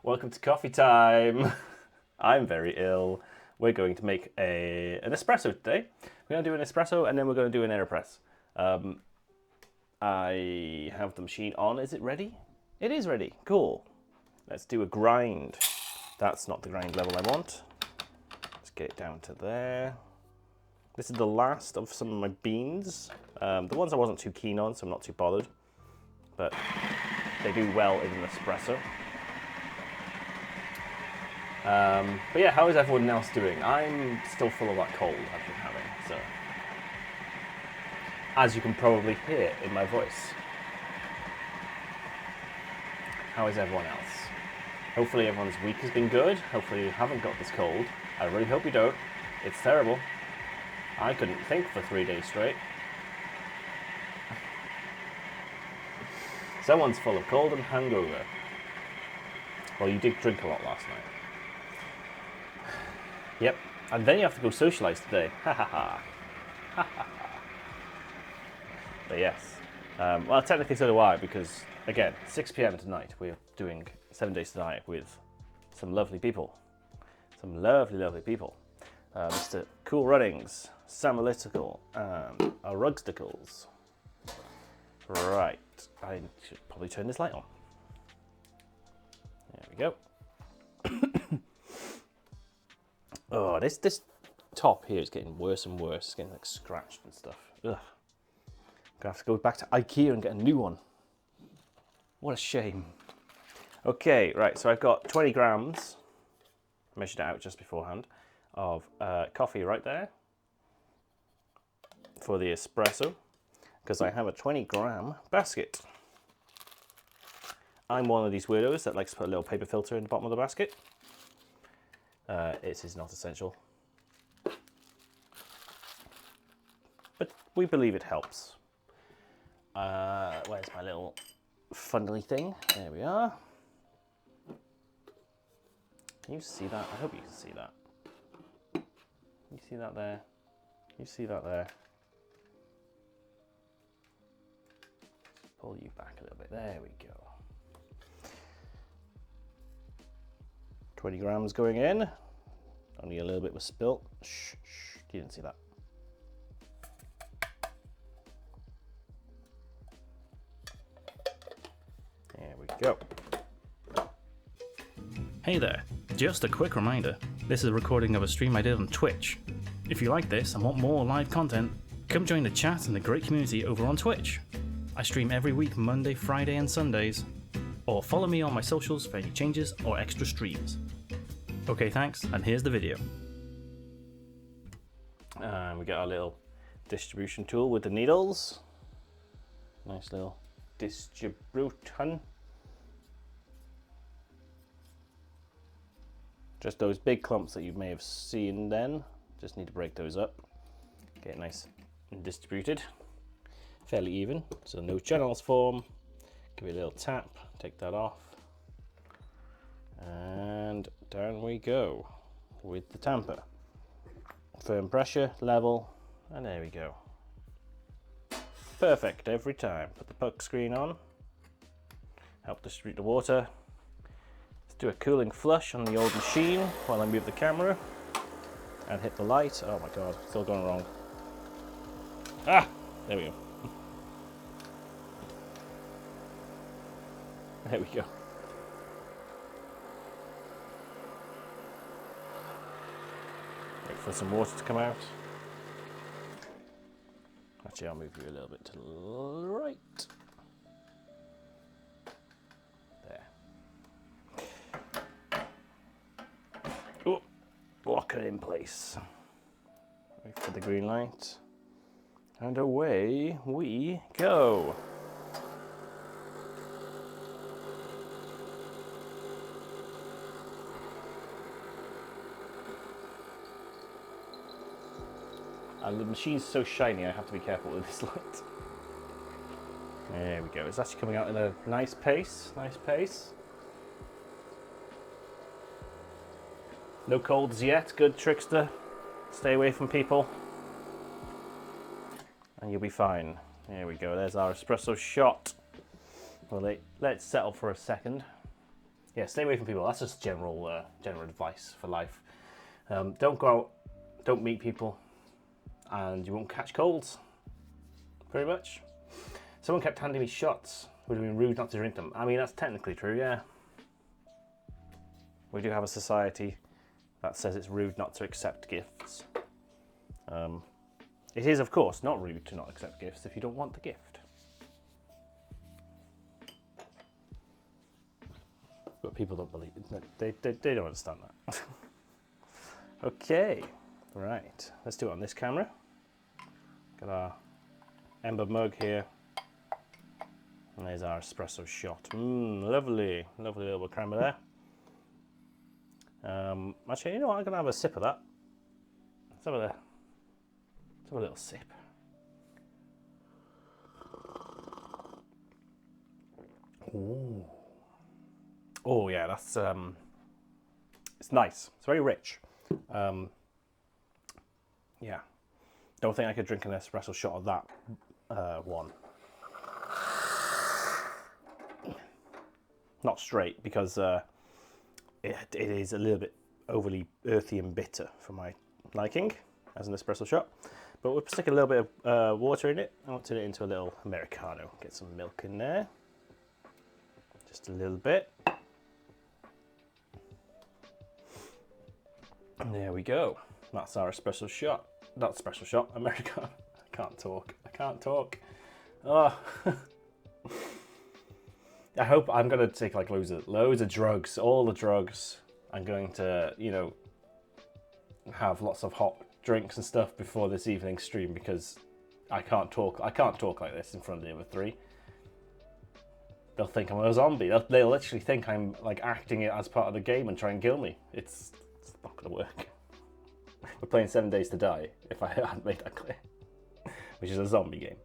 Welcome to coffee time. I'm very ill. We're going to make an espresso today. We're going to do an espresso and then we're going to do an AeroPress. I have the machine on. Is it ready? It is ready. Cool. Let's do a grind. That's not the grind level I want. Let's get it down to there. This is the last of some of my beans. The ones I wasn't too keen on, so I'm not too bothered. But they do well in an espresso. But yeah, how is everyone else doing? I'm still full of that cold I've been having, so. As you can probably hear in my voice. How is everyone else? Hopefully everyone's week has been good. Hopefully you haven't got this cold. I really hope you don't. It's terrible. I couldn't think for 3 days straight. Someone's full of cold and hangover. Well, you did drink a lot last night. Yep, and then you have to go socialise today. Ha ha ha. Ha ha ha. But yes. Well, technically so do I, because, again, 6 p.m. tonight, we're doing 7 Days to Die with some lovely people. Some lovely, lovely people. Mr. Cool Runnings, Sam Analytical, and our Rugsticles. Right, I should probably turn this light on. There we go. Oh, this top here is getting worse and worse. It's getting like scratched and stuff. Ugh. Gonna have to go back to IKEA and get a new one. What a shame. Okay, right, so I've got 20 grams, measured it out just beforehand, of coffee right there for the espresso, because I have a 20-gram basket. I'm one of these weirdos that likes to put a little paper filter in the bottom of the basket. It is not essential, but we believe it helps. Where's my little funnely thing? There we are. Can you see that? I hope you can see that. You see that there? You see that there? Pull you back a little bit. There we go. 20 grams going in. Only a little bit was spilt. Shh, shh. You didn't see that. There we go. Hey there, just a quick reminder, this is a recording of a stream I did on Twitch. If you like this and want more live content, come join the chat and the great community over on Twitch. I stream every week Monday, Friday and Sundays, or follow me on my socials for any changes or extra streams. Okay, thanks, and here's the video. We got our little distribution tool with the needles. Nice little distribution. Just those big clumps that you may have seen then. Just need to break those up. Get it nice and distributed. Fairly even, so no channels form. Give it a little tap, take that off. And down we go with the tamper. Firm pressure, level, and there we go. Perfect every time. Put the puck screen on. Help distribute the water. Let's do a cooling flush on the old machine while I move the camera. And hit the light. Oh my god, still going wrong. Ah! There we go. There we go. Wait for some water to come out. Actually, I'll move you a little bit to the right. There. Oh, lock it in place. Wait for the green light. And away we go. And the machine's so shiny, I have to be careful with this light. There we go. It's actually coming out in a nice pace. Nice pace. No colds yet. Good, Trickster. Stay away from people. And you'll be fine. There we go. There's our espresso shot. Well, let's settle for a second. yeah, stay away from people. That's just general advice for life. Don't go out, don't meet people, and you won't catch colds. Pretty much. Someone kept handing me shots. Would have been rude not to drink them. I mean, that's technically true, yeah. We do have a society that says it's rude not to accept gifts. It is, of course, not rude to not accept gifts if you don't want the gift. But people don't believe it. They don't understand that. Okay, right. Let's do it on this camera. Got our Ember mug here. And there's our espresso shot. Lovely, lovely little crema there. Actually, you know what? I'm gonna have a sip of that. Let's have a little sip. Ooh. Oh yeah, that's it's nice. It's very rich. Yeah. Don't think I could drink an espresso shot of that one. Not straight, because it is a little bit overly earthy and bitter for my liking as an espresso shot. But we'll stick a little bit of water in it. I'll turn it into a little Americano. Get some milk in there. Just a little bit. And there we go. That's our espresso shot. Not espresso shot, Americano. I can't talk. Oh. I hope I'm going to take like loads of drugs, all the drugs. I'm going to, you know, have lots of hot drinks and stuff before this evening's stream, because I can't talk like this in front of the other three. They'll think I'm a zombie. They'll literally think I'm like acting it as part of the game and try and kill me. It's not going to work. We're playing 7 Days to Die, if I hadn't made that clear. Which is a zombie game.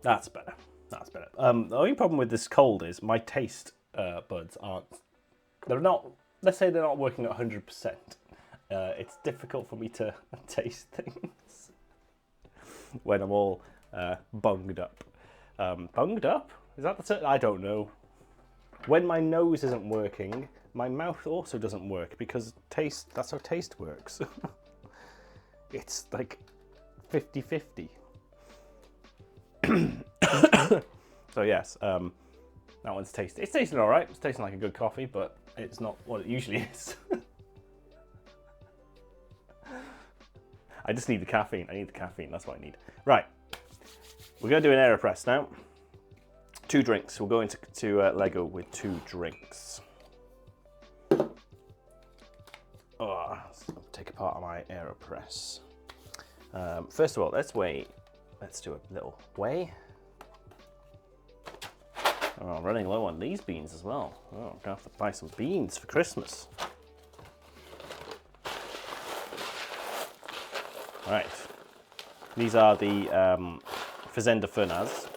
That's better. That's better. The only problem with this cold is my taste buds aren't. They're not. Let's say they're not working at 100%. It's difficult for me to taste things when I'm all bunged up. Bunged up? Is that the term? I don't know. When my nose isn't working, my mouth also doesn't work, because taste. That's how taste works. It's like 50-50. So yes, that one's tasty. It's tasting all right. It's tasting like a good coffee, but it's not what it usually is. I just need the caffeine. I need the caffeine. That's what I need. Right. We're going to do an AeroPress now. 2 drinks. We'll go into Lego with 2 drinks. Oh, so I'll take apart my AeroPress. First of all, let's weigh. Let's do a little weigh. Oh, I'm running low on these beans as well. Oh, I'm gonna have to buy some beans for Christmas. All right. These are the Fazenda Fernaz,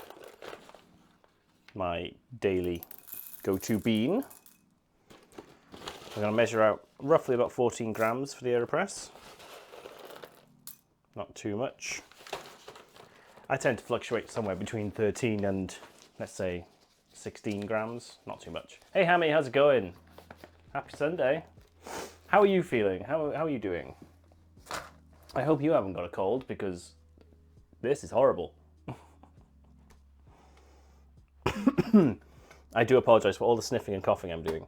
my daily go-to bean. I'm going to measure out roughly about 14 grams for the AeroPress. Not too much. I tend to fluctuate somewhere between 13 and, let's say, 16 grams. Not too much. Hey Hammy, how's it going? Happy Sunday. How are you feeling? How are you doing? I hope you haven't got a cold, because this is horrible. I do apologise for all the sniffing and coughing I'm doing.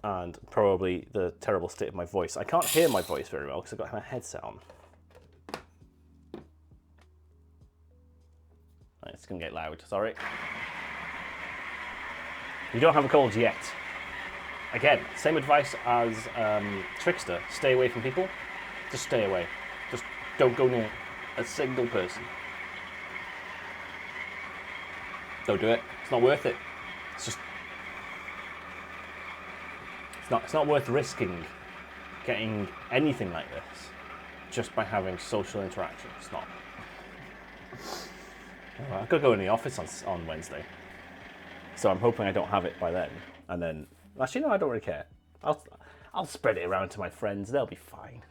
And probably the terrible state of my voice. I can't hear my voice very well because I've got my headset on. Right, it's going to get loud, sorry. You don't have a cold yet. Again, same advice as Trickster. Stay away from people. Just stay away. Just don't go near a single person. Don't do it. It's not worth it. It's just... It's not worth risking getting anything like this just by having social interaction. It's not. I've got to go in the office on Wednesday, so I'm hoping I don't have it by then. And then, actually, no, I don't really care. I'll spread it around to my friends. They'll be fine.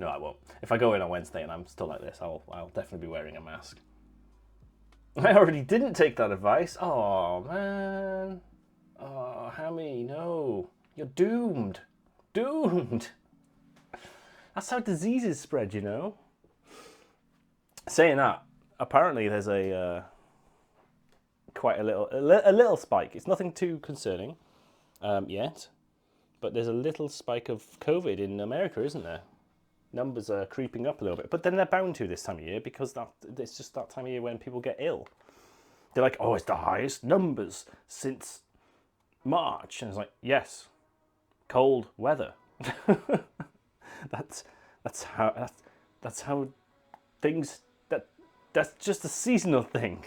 No, I won't. If I go in on Wednesday and I'm still like this, I'll definitely be wearing a mask. I already didn't take that advice. Oh, man. Oh, Hammy, no. You're doomed. Doomed. That's how diseases spread, you know? Saying that, apparently there's quite a little spike. It's nothing too concerning yet, but there's a little spike of COVID in America, isn't there? Numbers are creeping up a little bit, but then they're bound to this time of year because it's just that time of year when people get ill. They're like, oh, it's the highest numbers since March, and it's like, yes, cold weather. that's how things. That's just a seasonal thing.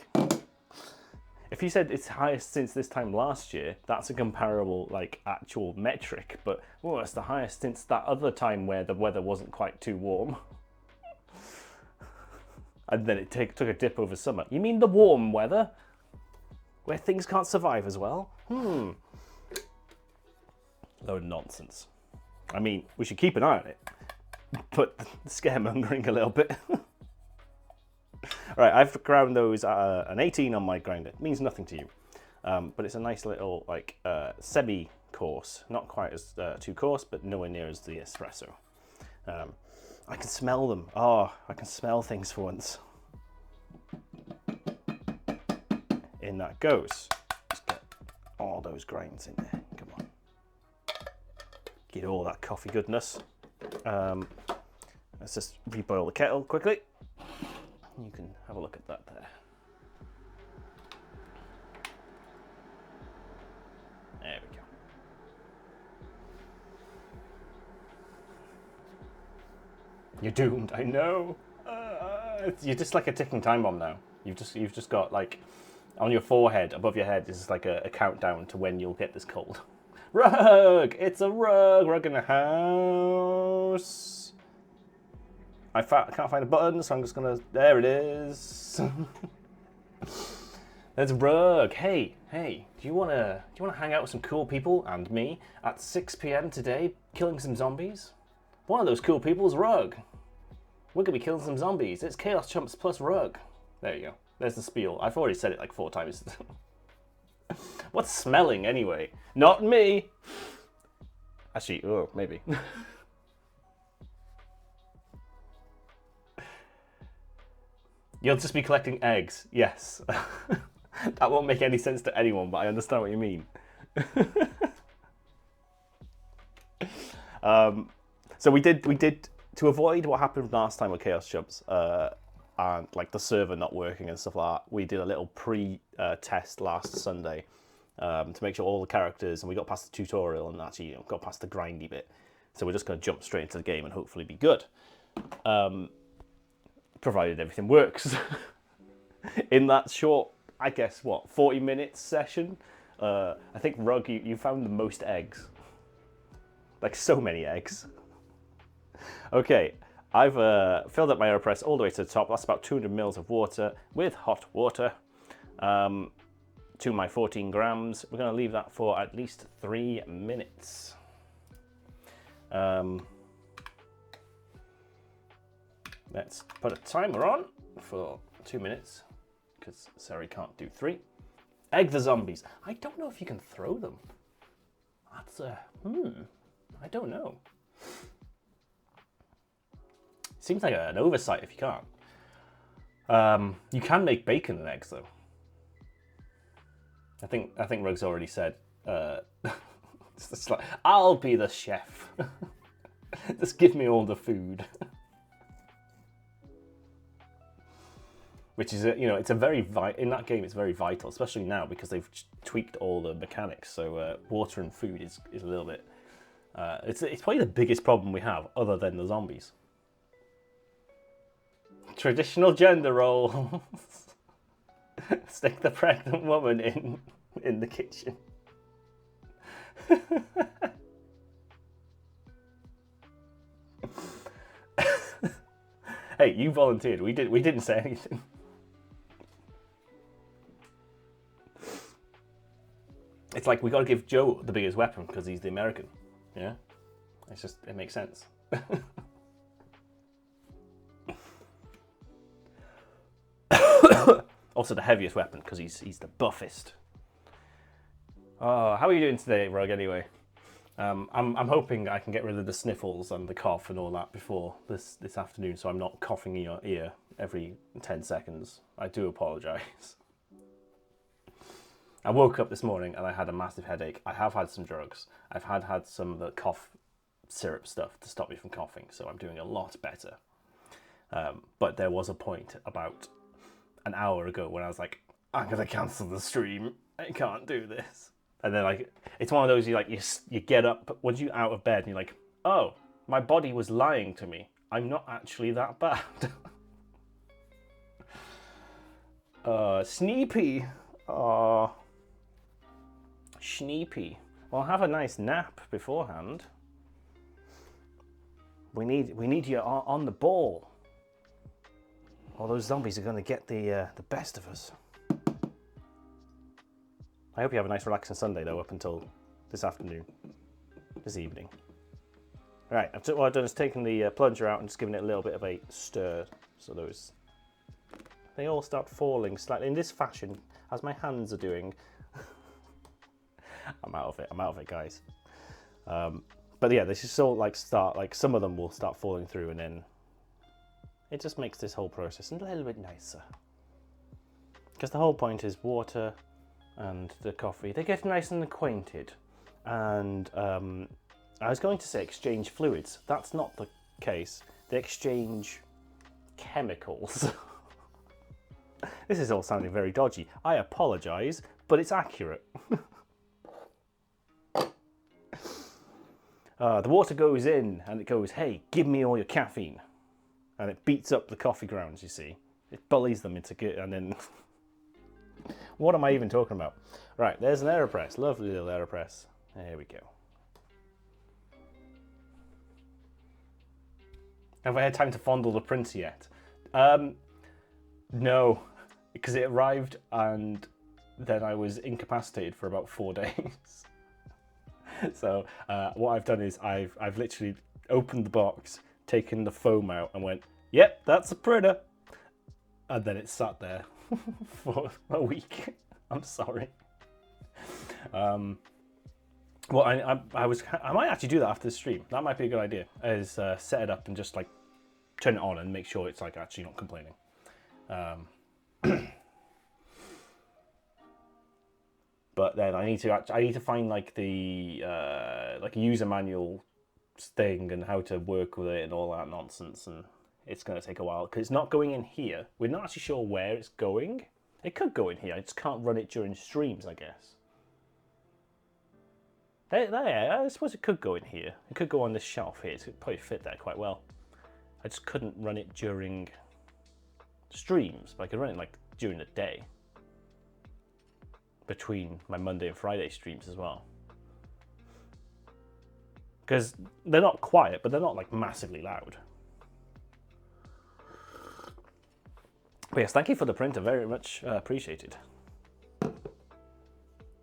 If you said it's highest since this time last year, that's a comparable, like, actual metric. But, oh, it's the highest since that other time where the weather wasn't quite too warm. And then it took a dip over summer. You mean the warm weather? Where things can't survive as well? Load of nonsense. I mean, we should keep an eye on it. But scaremongering a little bit. Right, I've ground those at an 18 on my grinder. It means nothing to you. But it's a nice little, like, semi-coarse. Not quite as too coarse, but nowhere near as the espresso. I can smell them. Oh, I can smell things for once. In that goes. Just get all those grains in there. Come on. Get all that coffee goodness. Let's just reboil the kettle quickly. You can have a look at that there. There we go. You're doomed, I know. You're just like a ticking time bomb now. You've just got, like, on your forehead, above your head, is like a countdown to when you'll get this cold. Rug! It's a rug! Rug in the house! I can't find a button, so I'm just gonna... There it is. There's Rug. Hey, do you wanna hang out with some cool people and me at 6 p.m. today, killing some zombies? One of those cool people is Rug. We're gonna be killing some zombies. It's Chaos Chumps plus Rug. There you go. There's the spiel. I've already said it like 4 times. What's smelling anyway? Not me. Actually, oh, maybe. You'll just be collecting eggs, yes. That won't make any sense to anyone, but I understand what you mean. So we did to avoid what happened last time with Chaos Chumps, and like the server not working and stuff like that. We did a little pre-test last Sunday to make sure all the characters, and we got past the tutorial and actually got past the grindy bit. So we're just going to jump straight into the game and hopefully be good. Provided everything works. In that short, I guess, 40 minutes session, I think, Rug, you found the most eggs. Like, so many eggs. Okay, I've filled up my AeroPress all the way to the top. That's about 200 mils of water with hot water to my 14 grams. We're going to leave that for at least 3 minutes. Let's put a timer on for 2 minutes, because Sari can't do 3. Egg the zombies. I don't know if you can throw them. That's I don't know. Seems like an oversight if you can't. You can make bacon and eggs though. I think Rug's already said. It's like, I'll be the chef. Just give me all the food. Which is, it's a very in that game. It's very vital, especially now because they've tweaked all the mechanics. So water and food is a little bit. It's probably the biggest problem we have, other than the zombies. Traditional gender roles. Stick the pregnant woman in the kitchen. Hey, you volunteered. We didn't say anything. It's like we got to give Joe the biggest weapon because he's the American. Yeah, it makes sense. Also the heaviest weapon, because he's the buffest. How are you doing today, Rug, anyway? I'm hoping I can get rid of the sniffles and the cough and all that before this afternoon, so I'm not coughing in your ear every 10 seconds. I do apologise. I woke up this morning and I had a massive headache. I have had some drugs. I've had some of the cough syrup stuff to stop me from coughing, so I'm doing a lot better. But there was a point about an hour ago when I was like, I'm going to cancel the stream. I can't do this. And then like, it's one of those, you get up, once you're out of bed and you're like, oh, my body was lying to me. I'm not actually that bad. Sneepy. Sneepy. Well, have a nice nap beforehand. We need you on the ball. Or those zombies are going to get the best of us. I hope you have a nice relaxing Sunday though, up until this evening. Right, what I've done is taken the plunger out and just given it a little bit of a stir, so they all start falling slightly in this fashion, as my hands are doing. I'm out of it, guys. But yeah, they just all some of them will start falling through, and then it just makes this whole process a little bit nicer. Because the whole point is water and the coffee, they get nice and acquainted. And I was going to say exchange fluids. That's not the case. They exchange chemicals. This is all sounding very dodgy. I apologise, but it's accurate. The water goes in and it goes, hey, give me all your caffeine. And it beats up the coffee grounds, you see. It bullies them into good, and then... What am I even talking about? Right, there's an AeroPress. Lovely little AeroPress. There we go. Have I had time to fondle the printer yet? No, because it arrived and then I was incapacitated for about 4 days. So what I've done is I've literally opened the box, taken the foam out and went, yep, that's a printer. And then it sat there for a week. I'm sorry. Well, I might actually do that after the stream. That might be a good idea. Is set it up and just like turn it on and make sure it's like actually not complaining. But then I need to find like the like user manual thing and how to work with it and all that nonsense, and it's going to take a while because it's not going in here. We're not actually sure where it's going. It could go in here. I just can't run it during streams, I guess. There, I suppose it could go in here. It could go on this shelf here. It could probably fit there quite well. I just couldn't run it during streams, but I could run it like during the day. Between my Monday and Friday streams as well. Because they're not quiet, but they're not like massively loud. But yes, thank you for the printer, very much appreciated.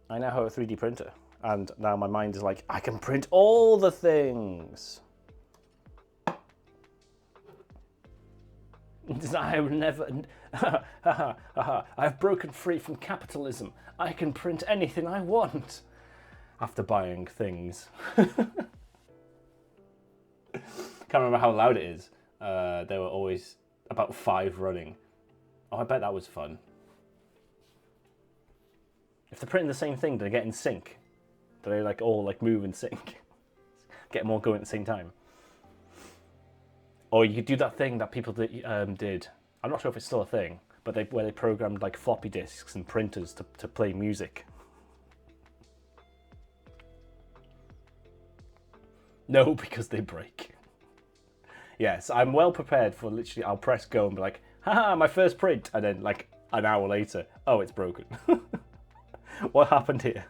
I now have a 3D printer, and now my mind is like, I can print all the things. I've never, I've broken free from capitalism. I can print anything I want. After buying things. Can't remember how loud it is. There were always about 5 running. Oh, I bet that was fun. If they're printing the same thing, do they get in sync? Do they like all like move in sync? Get them all going at the same time. Or you could do that thing that people did. I'm not sure if it's still a thing, but where they programmed like floppy disks and printers to play music. No, because they break. Yes, I'm well prepared for literally, I'll press go and be like, haha, my first print. And then like an hour later, oh, it's broken. What happened here?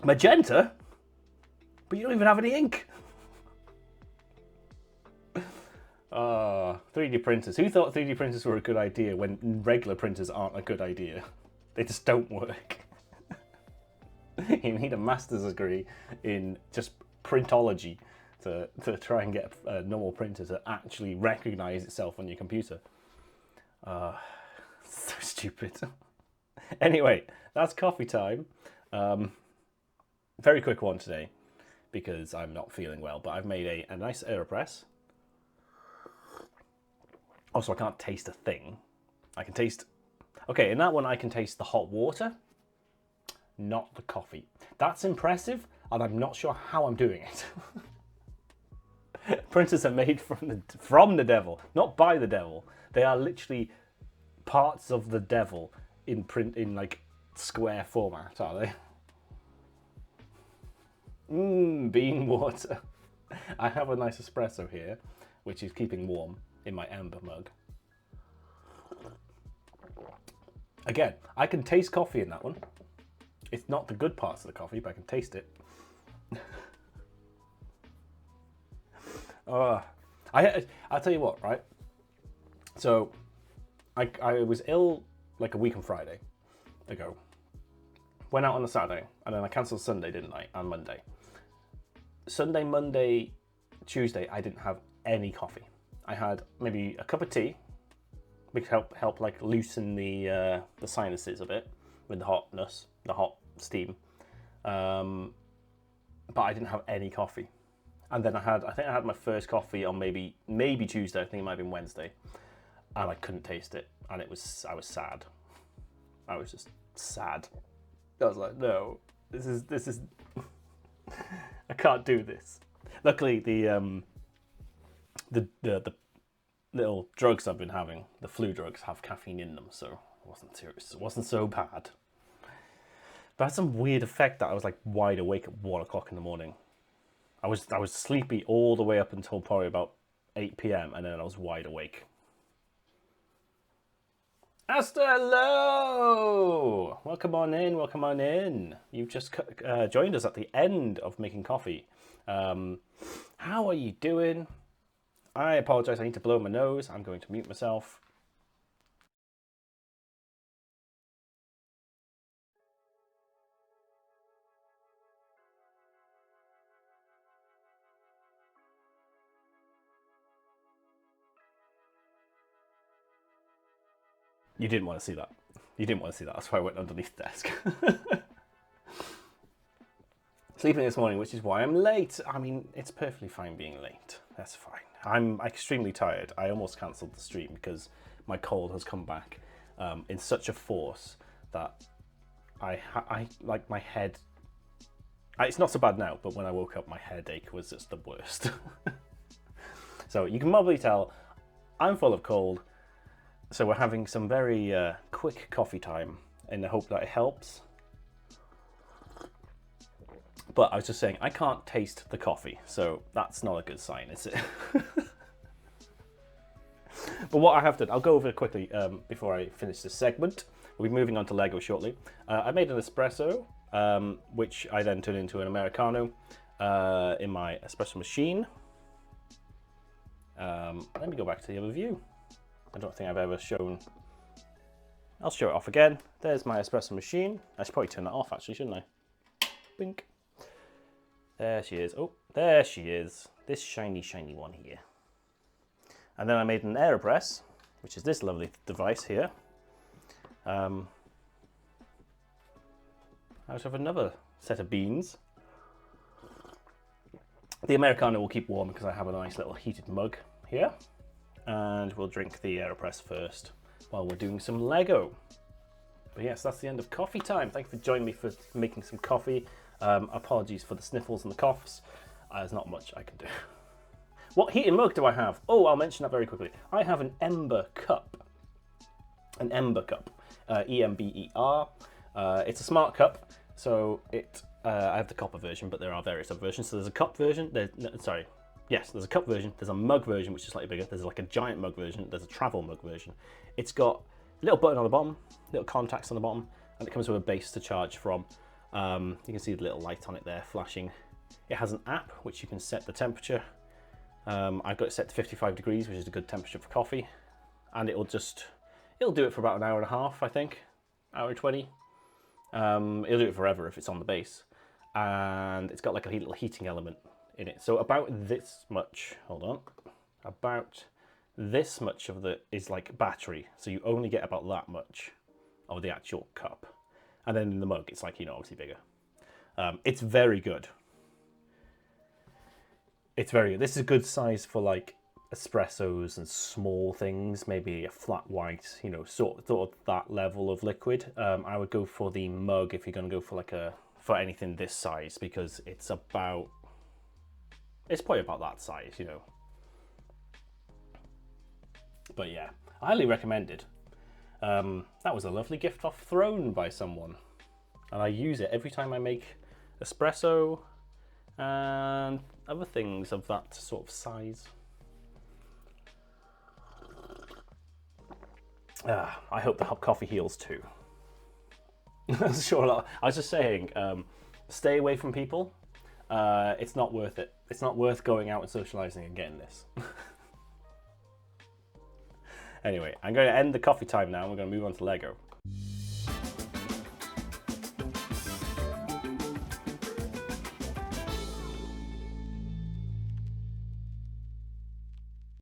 Magenta? But you don't even have any ink. 3D printers. Who thought 3D printers were a good idea when regular printers aren't a good idea? They just don't work. You need a master's degree in just printology to try and get a normal printer to actually recognize itself on your computer. So stupid. Anyway, that's coffee time. Very quick one today because I'm not feeling well, but I've made a nice AeroPress. Also, I can't taste a thing. I can taste... Okay, in that one I can taste the hot water, not the coffee. That's impressive, and I'm not sure how I'm doing it. Printers are made from the devil, not by the devil. They are literally parts of the devil in like square format, are they? Bean water. I have a nice espresso here, which is keeping warm in my amber mug. Again, I can taste coffee in that one. It's not the good parts of the coffee, but I can taste it. I'll tell you what, right? So, I was ill like a week on Friday ago. Went out on a Saturday, and then I cancelled Sunday, didn't I, on Monday. Sunday, Monday, Tuesday, I didn't have any coffee. I had maybe a cup of tea, which help like loosen the sinuses a bit with the hotness, the hot steam. But I didn't have any coffee. And then I think I had my first coffee on maybe Tuesday. I think it might have been Wednesday, and I couldn't taste it, and I was sad. I was just sad. I was like, no, this is I can't do this. Luckily, the little drugs I've been having, the flu drugs, have caffeine in them, so it wasn't so bad. But I had some weird effect that I was like wide awake at 1 o'clock in the morning. I was sleepy all the way up until probably about 8 p.m. and then I was wide awake. Asta, hello! Welcome on in, welcome on in. You've just joined us at the end of making coffee. How are you doing? I apologize, I need to blow my nose. I'm going to mute myself. You didn't want to see that. You didn't want to see that. That's why I went underneath the desk. Sleeping this morning, which is why I'm late. I mean, it's perfectly fine being late. That's fine. I'm extremely tired. I almost cancelled the stream because my cold has come back in such a force that I like my head. It's not so bad now, but when I woke up, my headache was just the worst. So you can probably tell I'm full of cold. So we're having some very quick coffee time in the hope that it helps. But I was just saying, I can't taste the coffee, so that's not a good sign, is it? But what I have done, I'll go over it quickly before I finish this segment. We'll be moving on to Lego shortly. I made an espresso, which I then turned into an Americano in my espresso machine. Let me go back to the other view. I don't think I've ever shown... I'll show it off again. There's my espresso machine. I should probably turn that off actually, shouldn't I? Bink. There she is. Oh, there she is. This shiny, shiny one here. And then I made an AeroPress, which is this lovely device here. I also have another set of beans. The Americano will keep warm because I have a nice little heated mug here. And we'll drink the AeroPress first while we're doing some Lego. But yes, that's the end of coffee time. Thank you for joining me for making some coffee. Apologies for the sniffles and the coughs. There's not much I can do. What heating mug do I have? Oh, I'll mention that very quickly. I have an Ember cup. An Ember cup. E-M-B-E-R. It's a smart cup. So I have the copper version, but there are various other versions. So there's a cup version. Yes, there's a cup version, there's a mug version, which is slightly bigger, there's like a giant mug version, there's a travel mug version. It's got a little button on the bottom, little contacts on the bottom, and it comes with a base to charge from. You can see the little light on it there flashing. It has an app, which you can set the temperature. I've got it set to 55 degrees, which is a good temperature for coffee. And it'll do it for about an hour and a half, I think, hour and 20. It'll do it forever if it's on the base. And it's got like a little heating element in it. So about this much, hold on, about this much of the is like battery. So you only get about that much of the actual cup. And then in the mug, it's like, you know, obviously bigger. It's very good. It's very good. This is a good size for like espressos and small things, maybe a flat white, you know, sort of that level of liquid. I would go for the mug if you're going to go for for anything this size, because it's probably about that size, you know. But yeah, highly recommended. That was a lovely gift off Throne by someone, and I use it every time I make espresso and other things of that sort of size. I hope the hot coffee heals too. Sure. I was just saying, stay away from people. It's not worth it. It's not worth going out and socializing and getting this. Anyway, I'm going to end the coffee time now. We're going to move on to Lego.